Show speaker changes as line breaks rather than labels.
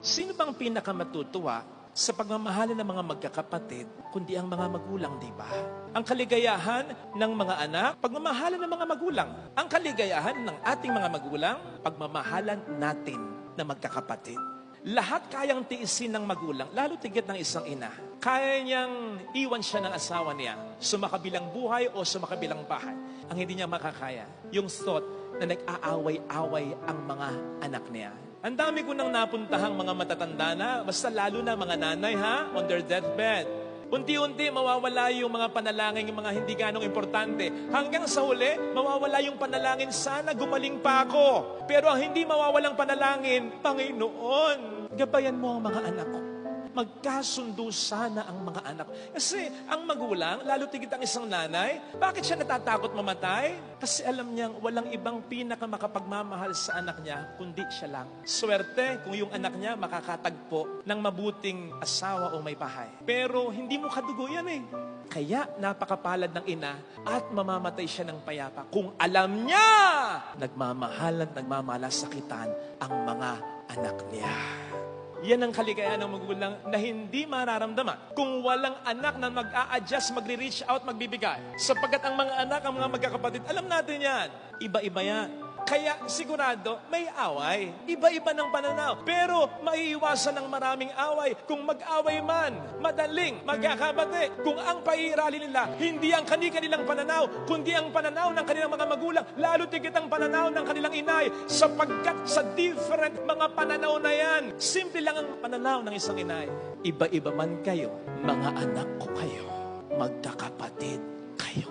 Sino bang pinakamatutuwa sa pagmamahalan ng mga magkakapatid, kundi ang mga magulang, di ba? Ang kaligayahan ng mga anak, pagmamahalan ng mga magulang. Ang kaligayahan ng ating mga magulang, pagmamahalan natin na magkakapatid. Lahat kayang tiisin ng magulang, lalo tigit ng isang ina. Kaya niyang iwan siya ng asawa niya, sumakabilang buhay o sumakabilang bahay. Ang hindi niya makakaya, yung thought na nag-aaway-away ang mga anak niya. Ang dami ko nang napuntahang mga matatanda na, basta lalo na mga nanay on their deathbed. Unti-unti mawawala yung mga panalangin, yung mga hindi ganong importante. Hanggang sa huli, mawawala yung panalangin, sana gumaling pa ako. Pero ang hindi mawawalang panalangin, Panginoon, gabayan mo ang mga anak ko. Magkasundo sana ang mga anak. Kasi ang magulang, lalo tigit ang isang nanay, bakit siya natatakot mamatay? Kasi alam niyang walang ibang pinakamakapagmamahal sa anak niya, kundi siya lang. Swerte kung yung anak niya makakatagpo ng mabuting asawa o may bahay. Pero hindi mo kadugo yan eh. Kaya napakapalad ng ina at mamamatay siya ng payapa kung alam niya nagmamahal at nagmamalasakitan ang mga anak niya. Yan ang kaligayahan ng magulang na hindi mararamdaman kung walang anak na mag-a-adjust, magre-reach out, magbibigay. Sapagkat ang mga anak, ang mga magkakapatid, alam natin yan. Iba-iba yan. Kaya sigurado, may away. Iba-iba ng pananaw. Pero maiiwasan ng maraming away. Kung mag-away man, madaling magkakabati. Kung ang pairali nila, hindi ang kanilang pananaw, kundi ang pananaw ng kanilang mga magulang, lalo tigit ang pananaw ng kanilang inay. Sapagkat sa different mga pananaw na yan, simple lang ang pananaw ng isang inay. Iba-iba man kayo, mga anak ko kayo, magkakapatid kayo.